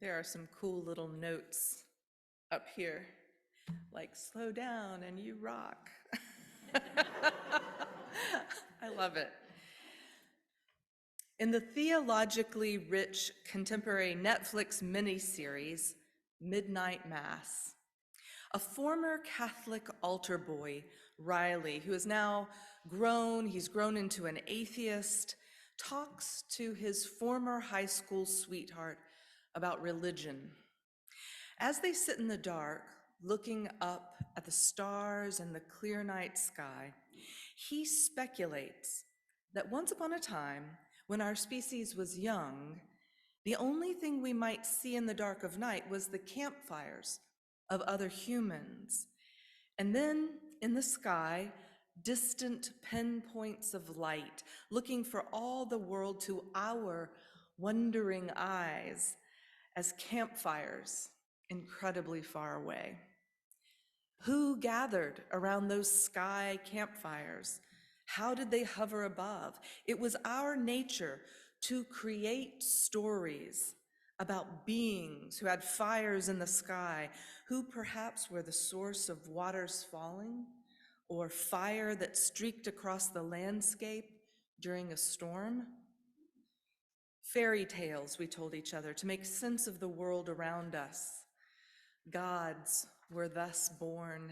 There are some cool little notes up here, like slow down and you rock. I love it. In the theologically rich contemporary Netflix miniseries, Midnight Mass, a former Catholic altar boy, Riley, who is now he's grown into an atheist, talks to his former high school sweetheart about religion. As they sit in the dark, looking up at the stars and the clear night sky, he speculates that once upon a time, when our species was young, the only thing we might see in the dark of night was the campfires of other humans. And then in the sky, distant pinpoints of light, looking for all the world to our wondering eyes as campfires incredibly far away. Who gathered around those sky campfires? How did they hover above? It was our nature to create stories about beings who had fires in the sky, who perhaps were the source of waters falling, or fire that streaked across the landscape during a storm. Fairy tales, we told each other, to make sense of the world around us. Gods were thus born.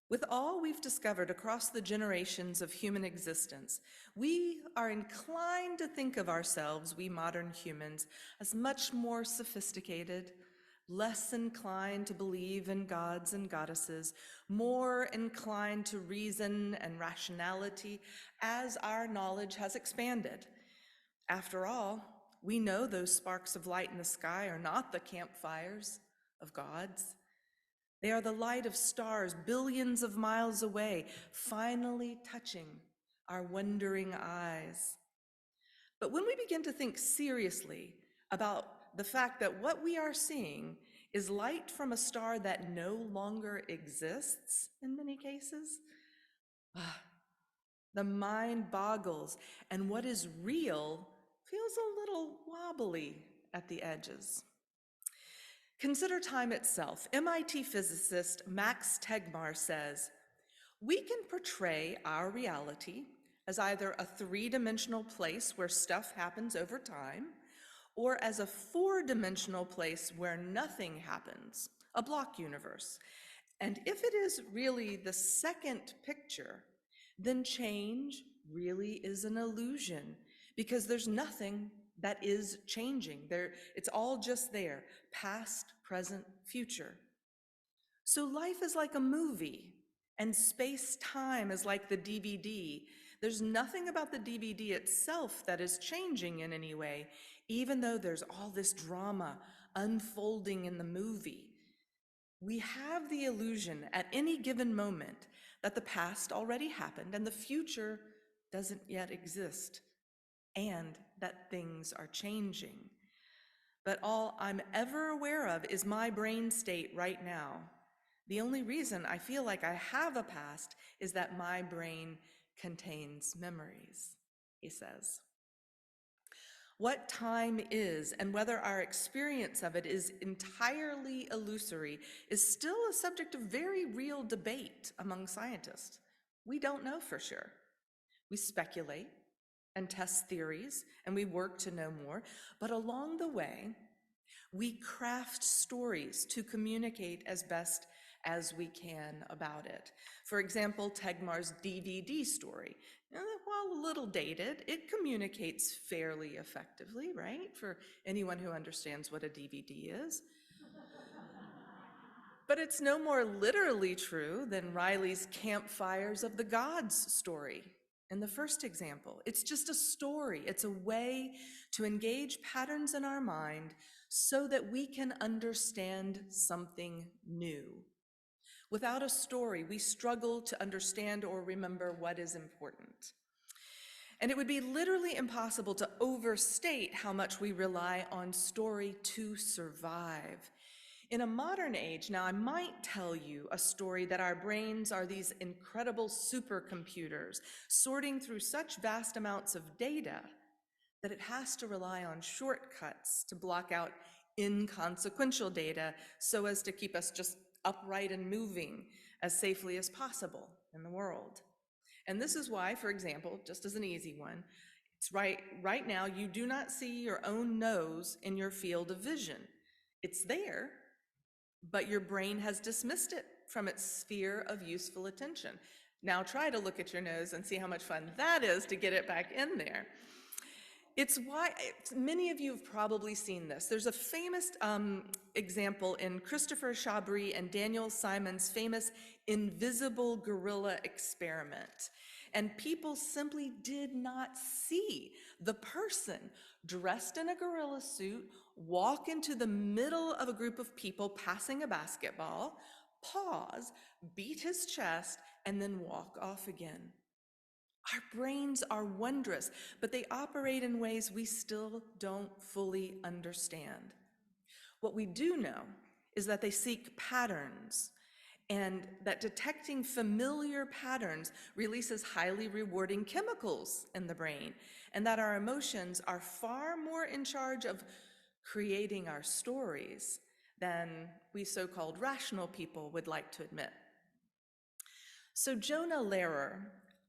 With all we've discovered across the generations of human existence, we are inclined to think of ourselves, we modern humans, as much more sophisticated, less inclined to believe in gods and goddesses, more inclined to reason and rationality as our knowledge has expanded. After all, we know those sparks of light in the sky are not the campfires of gods. They are the light of stars billions of miles away, finally touching our wondering eyes. But when we begin to think seriously about the fact that what we are seeing is light from a star that no longer exists in many cases, the mind boggles, and what is real feels a little wobbly at the edges. Consider time itself. MIT physicist Max Tegmark says, we can portray our reality as either a three-dimensional place where stuff happens over time, or as a four-dimensional place where nothing happens, a block universe. And if it is really the second picture, then change really is an illusion, because there's nothing that is changing. It's all just there, past, present, future. So life is like a movie, and space-time is like the DVD. There's nothing about the DVD itself that is changing in any way, even though there's all this drama unfolding in the movie. We have the illusion at any given moment that the past already happened and the future doesn't yet exist, and that things are changing. But all I'm ever aware of is my brain state right now. The only reason I feel like I have a past is that my brain contains memories, he says. What time is and whether our experience of it is entirely illusory is still a subject of very real debate among scientists. We don't know for sure. We speculate and test theories, and we work to know more, but along the way, we craft stories to communicate as best as we can about it. For example, Tegmark's DVD story. While a little dated, it communicates fairly effectively, right? For anyone who understands what a DVD is. But it's no more literally true than Riley's Campfires of the Gods story in the first example. It's just a story. It's a way to engage patterns in our mind so that we can understand something new. Without a story, we struggle to understand or remember what is important. And it would be literally impossible to overstate how much we rely on story to survive. In a modern age, now I might tell you a story that our brains are these incredible supercomputers sorting through such vast amounts of data that it has to rely on shortcuts to block out inconsequential data so as to keep us just upright and moving as safely as possible in the world. And this is why, for example, just as an easy one, it's right now you do not see your own nose in your field of vision. It's there, but your brain has dismissed it from its sphere of useful attention. Now try to look at your nose and see how much fun that is to get it back in there. It's why, many of you have probably seen this. There's a famous example in Christopher Chabry and Daniel Simon's famous invisible gorilla experiment. And people simply did not see the person dressed in a gorilla suit walk into the middle of a group of people passing a basketball, pause, beat his chest, and then walk off again. Our brains are wondrous, but they operate in ways we still don't fully understand. What we do know is that they seek patterns, and that detecting familiar patterns releases highly rewarding chemicals in the brain, and that our emotions are far more in charge of creating our stories than we so-called rational people would like to admit. So Jonah Lehrer,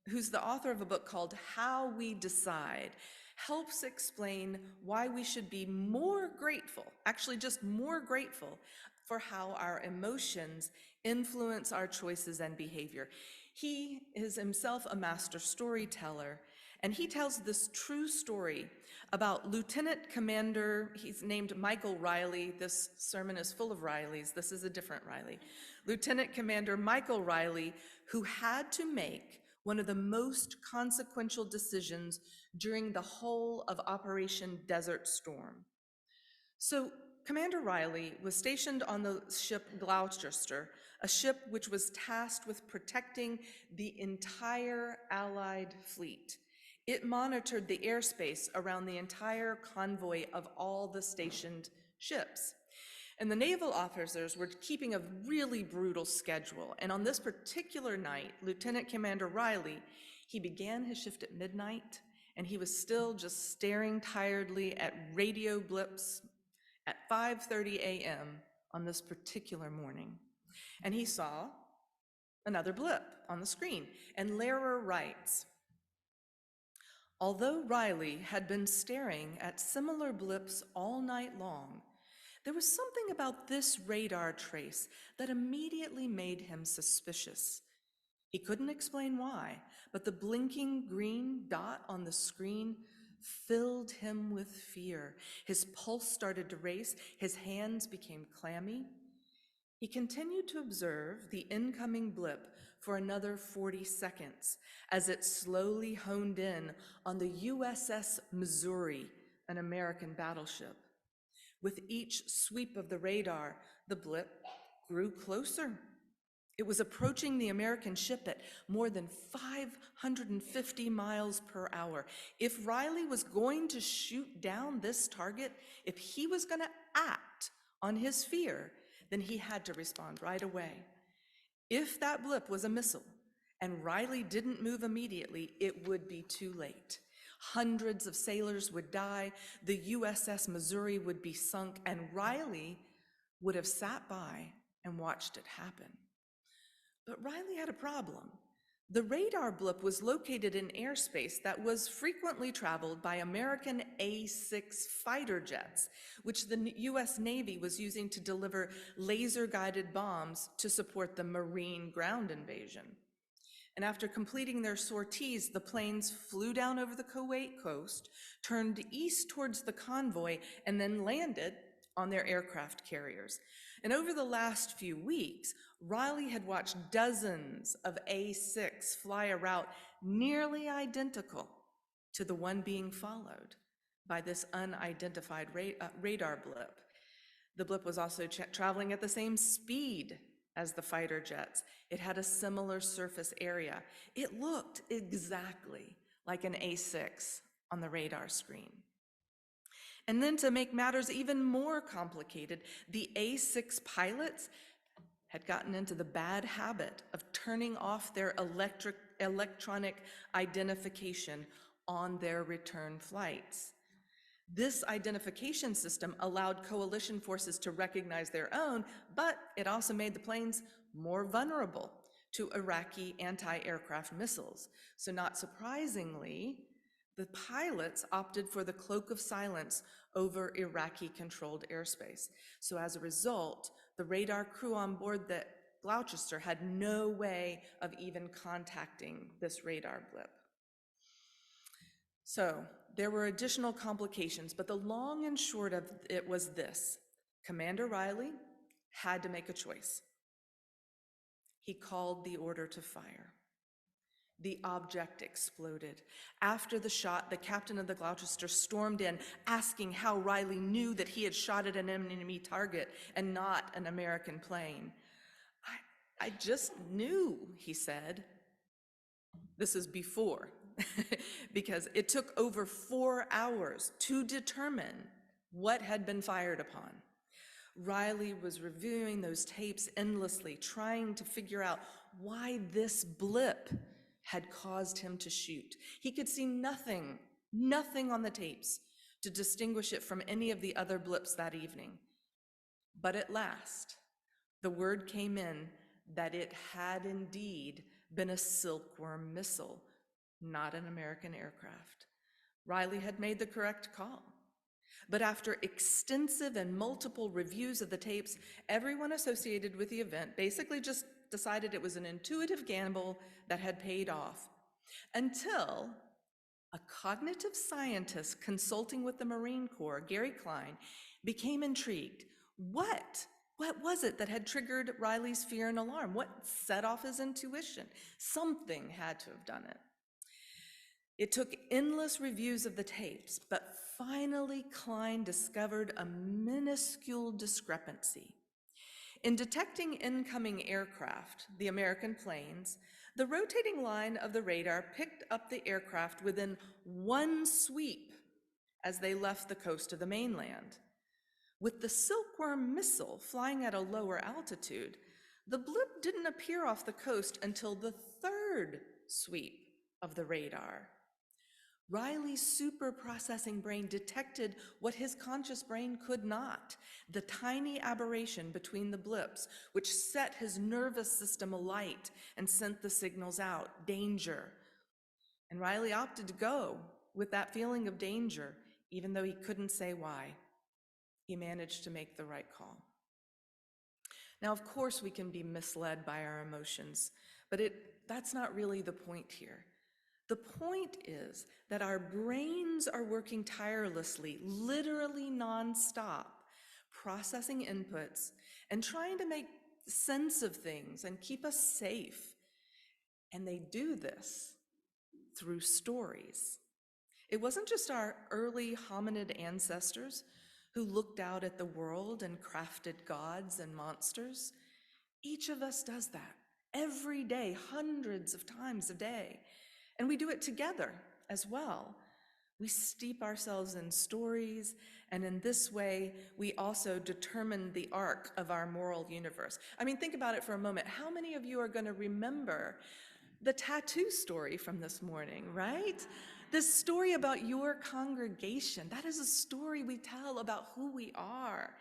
who's the author of a book called How We Decide, helps explain why we should be more grateful, actually just more grateful, for how our emotions influence our choices and behavior. He is himself a master storyteller, and he tells this true story about Lieutenant Commander, he's named Michael Riley. This sermon is full of Rileys. This is a different Riley. Lieutenant Commander Michael Riley, who had to make one of the most consequential decisions during the whole of Operation Desert Storm. So Commander Riley was stationed on the ship Gloucester, a ship which was tasked with protecting the entire Allied fleet. It monitored the airspace around the entire convoy of all the stationed ships. And the naval officers were keeping a really brutal schedule. And on this particular night, Lieutenant Commander Riley, he began his shift at midnight, and he was still just staring tiredly at radio blips at 5:30 a.m. on this particular morning. And he saw another blip on the screen. And Lehrer writes, although Riley had been staring at similar blips all night long, there was something about this radar trace that immediately made him suspicious. He couldn't explain why, but the blinking green dot on the screen filled him with fear. His pulse started to race, his hands became clammy. He continued to observe the incoming blip for another 40 seconds as it slowly honed in on the USS Missouri, an American battleship. With each sweep of the radar, the blip grew closer. It was approaching the American ship at more than 550 miles per hour. If Riley was going to shoot down this target, if he was going to act on his fear, then he had to respond right away. If that blip was a missile and Riley didn't move immediately, it would be too late. Hundreds of sailors would die, the USS Missouri would be sunk, and Riley would have sat by and watched it happen. But Riley had a problem. The radar blip was located in airspace that was frequently traveled by American A-6 fighter jets, which the US Navy was using to deliver laser-guided bombs to support the Marine ground invasion. And after completing their sorties, the planes flew down over the Kuwait coast, turned east towards the convoy, and then landed on their aircraft carriers. And over the last few weeks, Riley had watched dozens of A-6 fly a route nearly identical to the one being followed by this unidentified radar blip. The blip was also traveling at the same speed as the fighter jets. It had a similar surface area. It looked exactly like an A-6 on the radar screen. And then to make matters even more complicated, the A-6 pilots had gotten into the bad habit of turning off their electronic identification on their return flights. This identification system allowed coalition forces to recognize their own, but it also made the planes more vulnerable to Iraqi anti-aircraft missiles. So not surprisingly, the pilots opted for the cloak of silence over Iraqi-controlled airspace. So as a result, the radar crew on board the Gloucester had no way of even contacting this radar blip. So there were additional complications, but the long and short of it was this: Commander Riley had to make a choice. He called the order to fire. The object exploded. After the shot, the captain of the Gloucester stormed in, asking how Riley knew that he had shot at an enemy target and not an American plane. I just knew, he said. This is before, because it took over 4 hours to determine what had been fired upon. Riley was reviewing those tapes endlessly, trying to figure out why this blip had caused him to shoot. He could see nothing on the tapes to distinguish it from any of the other blips that evening. But at last, the word came in that it had indeed been a Silkworm missile, not an American aircraft. Riley had made the correct call. But after extensive and multiple reviews of the tapes, everyone associated with the event basically just decided it was an intuitive gamble that had paid off, until a cognitive scientist consulting with the Marine Corps, Gary Klein, became intrigued. What was it that had triggered Riley's fear and alarm? What set off his intuition? Something had to have done it. It took endless reviews of the tapes, but finally Klein discovered a minuscule discrepancy. In detecting incoming aircraft, the American planes, the rotating line of the radar picked up the aircraft within one sweep as they left the coast of the mainland. With the Silkworm missile flying at a lower altitude, the blip didn't appear off the coast until the third sweep of the radar. Riley's super processing brain detected what his conscious brain could not: the tiny aberration between the blips, which set his nervous system alight and sent the signals out: danger. And Riley opted to go with that feeling of danger, even though he couldn't say why. He managed to make the right call. Now, of course, we can be misled by our emotions, but that's not really the point here. The point is that our brains are working tirelessly, literally nonstop, processing inputs and trying to make sense of things and keep us safe. And they do this through stories. It wasn't just our early hominid ancestors who looked out at the world and crafted gods and monsters. Each of us does that every day, hundreds of times a day. And we do it together as well. We steep ourselves in stories, and in this way, we also determine the arc of our moral universe. I mean, think about it for a moment. How many of you are going to remember the tattoo story from this morning, right? This story about your congregation. That is a story we tell about who we are.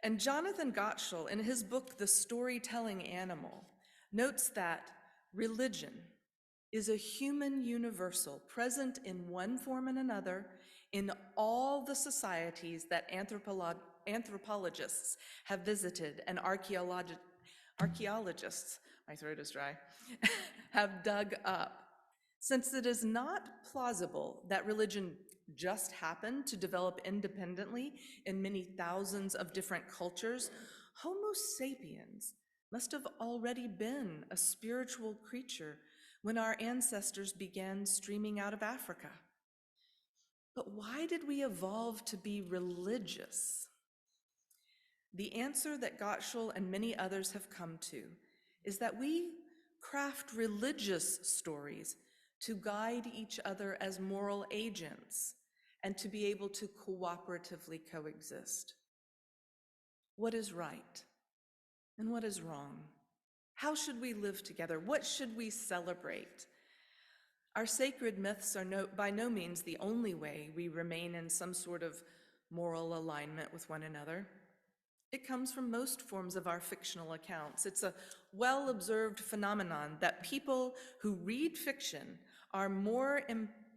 And Jonathan Gottschall, in his book, The Storytelling Animal, notes that religion is a human universal present in one form and another in all the societies that anthropologists have visited and archaeologists, my throat is dry, have dug up. Since it is not plausible that religion just happened to develop independently in many thousands of different cultures, Homo sapiens must have already been a spiritual creature when our ancestors began streaming out of Africa. But why did we evolve to be religious? The answer that Gottschall and many others have come to is that we craft religious stories to guide each other as moral agents and to be able to cooperatively coexist. What is right and what is wrong? How should we live together? What should we celebrate? Our sacred myths are by no means the only way we remain in some sort of moral alignment with one another. It comes from most forms of our fictional accounts. It's a well-observed phenomenon that people who read fiction are more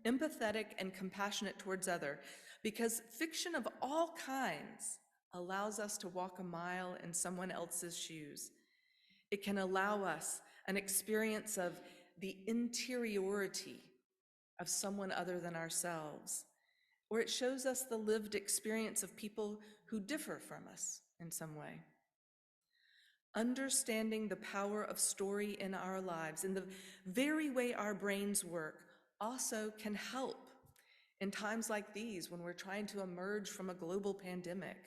empathetic and compassionate towards others because fiction of all kinds allows us to walk a mile in someone else's shoes. It can allow us an experience of the interiority of someone other than ourselves, or it shows us the lived experience of people who differ from us in some way. Understanding the power of story in our lives, in the very way our brains work, also can help in times like these when we're trying to emerge from a global pandemic.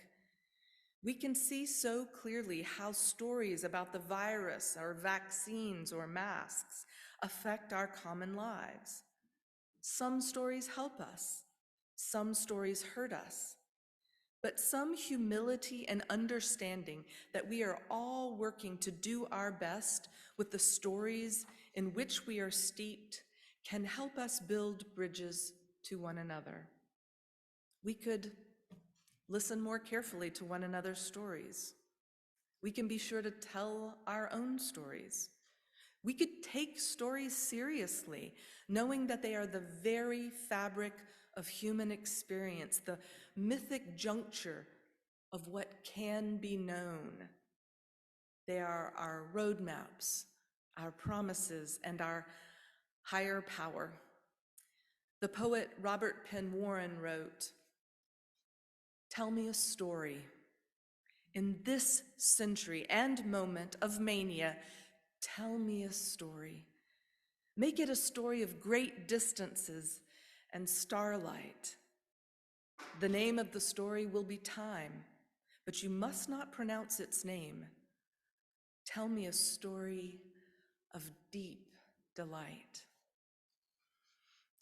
We can see so clearly how stories about the virus or vaccines or masks affect our common lives. Some stories help us, some stories hurt us, but some humility and understanding that we are all working to do our best with the stories in which we are steeped can help us build bridges to one another. We could listen more carefully to one another's stories. We can be sure to tell our own stories. We could take stories seriously, knowing that they are the very fabric of human experience, the mythic juncture of what can be known. They are our roadmaps, our promises, and our higher power. The poet Robert Penn Warren wrote, "Tell me a story. In this century and moment of mania, tell me a story. Make it a story of great distances and starlight. The name of the story will be time, but you must not pronounce its name. Tell me a story of deep delight."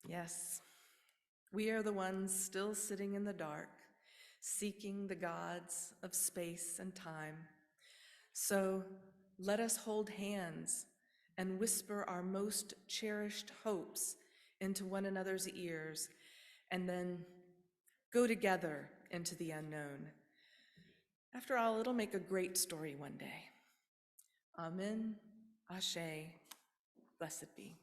Yes, we are the ones still sitting in the dark, seeking the gods of space and time. So let us hold hands and whisper our most cherished hopes into one another's ears, and then go together into the unknown. After all, it'll make a great story one day. Amen, Ashe, blessed be.